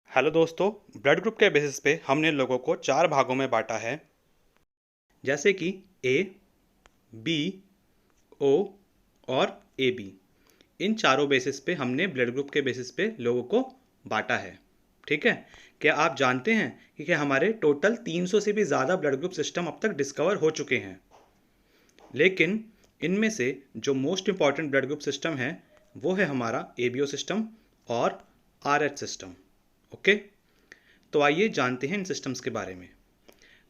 Hello दोस्तों। Blood group के basis पे हमने लोगों को चार भागों में बांटा है, जैसे कि ए, बी, ओ और ए बी। इन चारों बेसिस पे हमने ब्लड ग्रुप के बेसिस पे लोगों को बांटा है। ठीक है। क्या आप जानते हैं कि क्या हमारे टोटल 300 से भी ज़्यादा ब्लड ग्रुप सिस्टम अब तक डिस्कवर हो चुके हैं, लेकिन इनमें से जो most important blood group system है वो है हमारा एबीओ सिस्टम और आरएच सिस्टम। ओके, तो आइए जानते हैं इन सिस्टम्स के बारे में।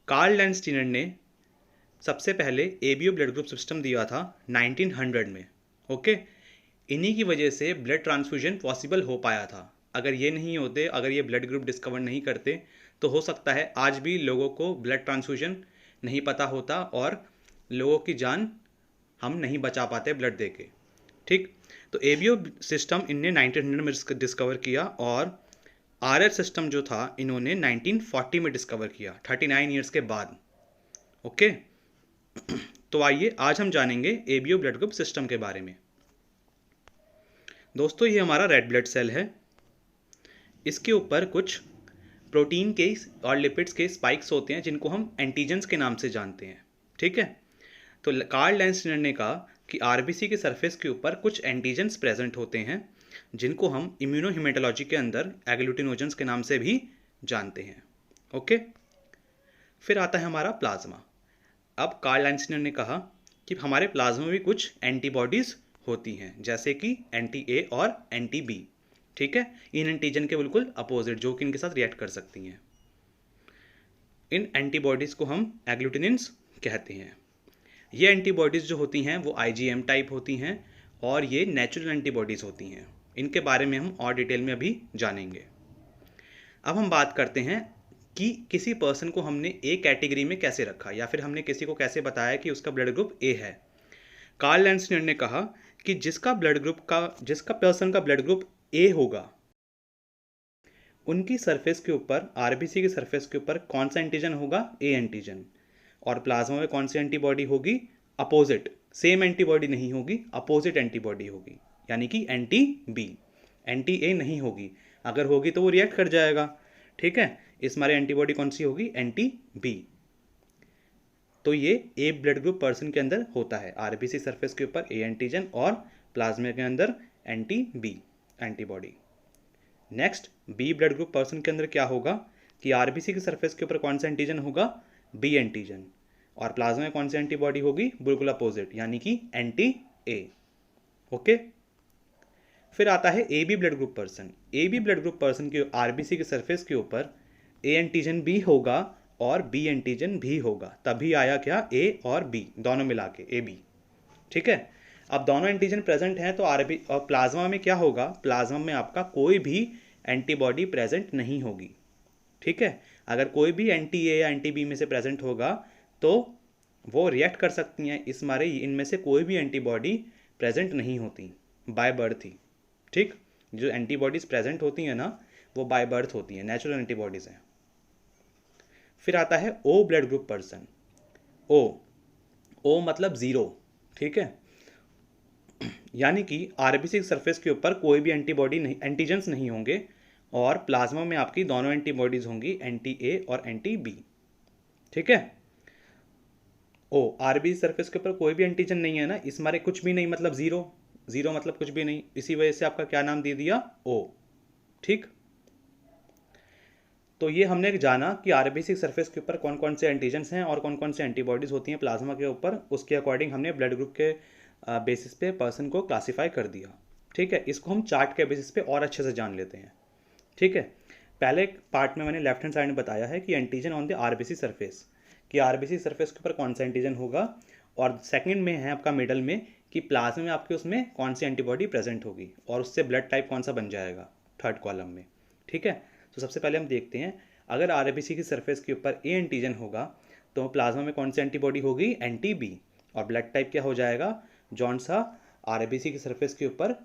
कार्ल लैंडस्टीनर ने सबसे पहले एबीओ ब्लड ग्रुप सिस्टम दिया था 1900 में। ओके, इन्हीं की वजह से ब्लड ट्रांसफ्यूजन पॉसिबल हो पाया था। अगर ये नहीं होते, अगर ये ब्लड ग्रुप डिस्कवर नहीं करते, तो हो सकता है आज भी लोगों को ब्लड ट्रांसफ्यूजन नहीं पता होता और लोगों की जान हम नहीं बचा पाते ब्लड देके। ठीक, तो एबीओ सिस्टम इनने 1900 में डिस्कवर किया और आरएच सिस्टम जो था इन्होंने 1940 में डिस्कवर किया, 39 ईयर्स के बाद। ओके, तो आइए आज हम जानेंगे एबीओ ब्लड ग्रुप सिस्टम के बारे में। दोस्तों, ये हमारा रेड ब्लड सेल है। इसके ऊपर कुछ प्रोटीन के और लिपिड्स के स्पाइक्स होते हैं जिनको हम एंटीजेंस के नाम से जानते हैं। ठीक है, तो कार्ल लैंडस्टीनर ने कहा कि आरबीसी के सरफेस के ऊपर कुछ एंटीजेंस प्रेजेंट होते हैं जिनको हम इम्यूनोहिमेटोलॉजी के अंदर एग्लूटिनोजेंस के नाम से भी जानते हैं। ओके, फिर आता है हमारा प्लाज्मा। अब कार्ल लैंडस्टीनर ने कहा कि हमारे प्लाज्मा में भी कुछ एंटीबॉडीज़ होती हैं, जैसे कि एंटी ए और एंटी बी। ठीक है, इन एंटीजन के बिल्कुल अपोजिट, जो कि इनके साथ रिएक्ट कर सकती हैं। इन एंटीबॉडीज़ को हम एग्लूटिनिन्स कहते हैं। ये एंटीबॉडीज़ जो होती हैं वो आईजीएम टाइप होती हैं और ये नेचुरल एंटीबॉडीज़ होती हैं। इनके बारे में हम और डिटेल में अभी जानेंगे। अब हम बात करते हैं कि किसी पर्सन को हमने ए कैटेगरी में कैसे रखा, या फिर हमने किसी को कैसे बताया कि उसका ब्लड ग्रुप ए है। कार्ल लैंडस्टीनर ने कहा कि जिसका पर्सन का ब्लड ग्रुप ए होगा, उनकी सरफेस के ऊपर, आरबीसी की सरफेस के ऊपर कौन सा एंटीजन होगा? A antigen. और प्लाज्मा में कौन सी एंटीबॉडी होगी? अपोजिट, सेम एंटीबॉडी नहीं होगी, अपोजिट एंटीबॉडी होगी, यानी कि एंटी बी। एंटी ए नहीं होगी, अगर होगी तो वो रिएक्ट कर जाएगा। ठीक है, इस हमारे एंटीबॉडी कौन सी होगी? Anti B. तो ये ए ब्लड ग्रुप पर्सन के अंदर होता है, आरबीसी सरफेस के ऊपर ए एंटीजन और प्लाज्मा के अंदर anti B antibody. Next, B blood group person के अंदर क्या होगा कि आरबीसी की सरफेस के ऊपर कौन सा एंटीजन होगा? B antigen. और प्लाज्मा में कौन सी एंटीबॉडी होगी? बिल्कुल अपोजिट, यानी कि एंटी ए। ओके, फिर आता है A B blood group person. A B blood group person के आरबीसी के सरफेस के ऊपर ए एंटीजन भी होगा और बी एंटीजन भी होगा, तभी आया क्या? ए और बी दोनों मिला के ए बी। ठीक है, अब दोनों एंटीजन प्रेजेंट हैं तो आरबी और प्लाज्मा में क्या होगा? प्लाज्मा में आपका कोई भी एंटीबॉडी प्रेजेंट नहीं होगी। ठीक है, अगर कोई भी एंटी ए या एंटी बी में से प्रेजेंट होगा तो वो रिएक्ट कर सकती हैं, इस मारे इनमें से कोई भी एंटीबॉडी प्रेजेंट नहीं होती बाय बर्थ ही। ठीक, जो एंटीबॉडीज प्रेजेंट होती हैं ना, वो बाय बर्थ होती हैं, नेचुरल एंटीबॉडीज हैं। फिर आता है ओ ब्लड ग्रुप पर्सन। ओ, ओ मतलब ज़ीरो। ठीक है, यानी कि आरबीसी सरफेस के ऊपर कोई भी एंटीबॉडी नहीं, एंटीजेंस नहीं होंगे और प्लाज्मा में आपकी दोनों एंटीबॉडीज होंगी, एंटी ए और एंटी बी। ठीक है, ओ आरबीसी सरफेस के ऊपर कोई भी एंटीजन नहीं है ना, इस मारे कुछ भी नहीं मतलब ज़ीरो। ज़ीरो मतलब कुछ भी नहीं, इसी वजह से आपका क्या नाम दे दिया? ओ। ठीक, तो ये हमने जाना कि आरबीसी सरफेस के ऊपर कौन कौन से एंटीजन्स हैं और कौन कौन से एंटीबॉडीज़ होती हैं प्लाज्मा के ऊपर, उसके अकॉर्डिंग हमने ब्लड ग्रुप के बेसिस पे पर्सन को क्लासीफाई कर दिया। ठीक है, इसको हम चार्ट के बेसिस पे और अच्छे से जान लेते हैं। ठीक है, पहले पार्ट में मैंने लेफ्ट हैंड साइड में बताया है कि antigen on the RBC surface, कि आरबीसी सरफेस के ऊपर कौन सा एंटीजन होगा, और सेकंड में है आपका मिडल में कि प्लाज्मा में आपके उसमें कौन सी एंटीबॉडी प्रेजेंट होगी और उससे ब्लड टाइप कौन सा बन जाएगा थर्ड कॉलम में। ठीक है, तो सबसे पहले हम देखते हैं, अगर आरबीसी की सरफेस के ऊपर ए एंटीजन होगा तो प्लाज्मा में कौन सी एंटीबॉडी होगी? Anti B. और ब्लड टाइप क्या हो जाएगा? जौन सा आरबीसी की सरफेस के ऊपर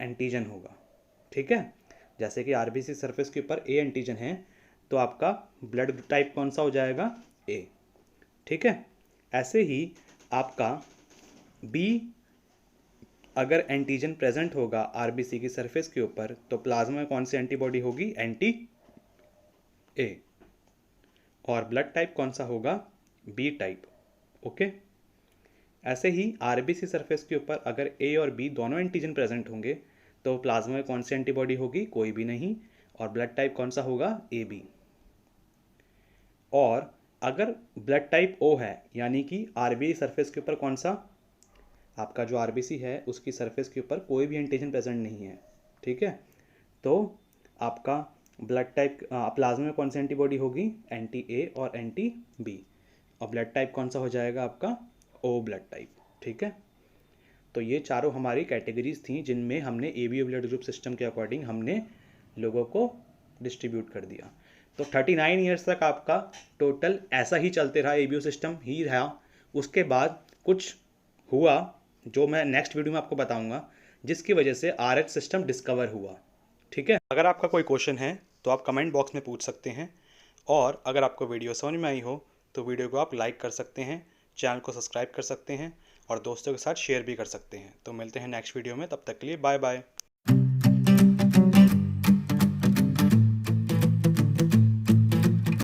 एंटीजन होगा। ठीक है, जैसे कि आरबीसी सरफेस के ऊपर ए एंटीजन है तो आपका ब्लड टाइप कौन सा हो जाएगा? ए। ठीक है, ऐसे ही आपका बी अगर एंटीजन प्रेजेंट होगा आरबीसी की सरफेस के ऊपर तो प्लाज्मा में कौन सी एंटीबॉडी होगी? एंटी ए, और ब्लड टाइप कौन सा होगा, बी टाइप। ओके, ऐसे ही आरबीसी सरफेस के ऊपर अगर ए और बी दोनों एंटीजन प्रेजेंट होंगे तो प्लाज्मा में कौन सी एंटीबॉडी होगी, कोई भी नहीं, और ब्लड टाइप कौन सा होगा, ए बी। और अगर ब्लड टाइप ओ है, यानी कि आरबीसी सरफेस के ऊपर कौन सा, आपका जो आरबीसी है उसकी सरफेस के ऊपर कोई भी एंटीजन प्रेजेंट नहीं है, ठीक है, तो आपका ब्लड टाइप प्लाज्मा में कौन सी एंटीबॉडी होगी, एंटी ए और एंटी बी, और ब्लड टाइप कौन सा हो जाएगा आपका, ओ ब्लड टाइप। ठीक है, तो ये चारों हमारी कैटेगरीज थी जिनमें हमने एबीओ ब्लड ग्रुप सिस्टम के अकॉर्डिंग हमने लोगों को डिस्ट्रीब्यूट कर दिया। तो 39 ईयर्स तक आपका टोटल ऐसा ही चलते रहा, एबीओ सिस्टम ही रहा। उसके बाद कुछ हुआ जो मैं नेक्स्ट वीडियो में आपको बताऊंगा, जिसकी वजह से आरएच सिस्टम डिस्कवर हुआ। ठीक है, अगर आपका कोई क्वेश्चन है तो आप कमेंट बॉक्स में पूछ सकते हैं, और अगर आपको वीडियो समझ में आई हो तो वीडियो को आप लाइक कर सकते हैं, चैनल को सब्सक्राइब कर सकते हैं और दोस्तों के साथ शेयर भी कर सकते हैं। तो मिलते हैं नेक्स्ट वीडियो में, तब तक के लिए बाय बाय।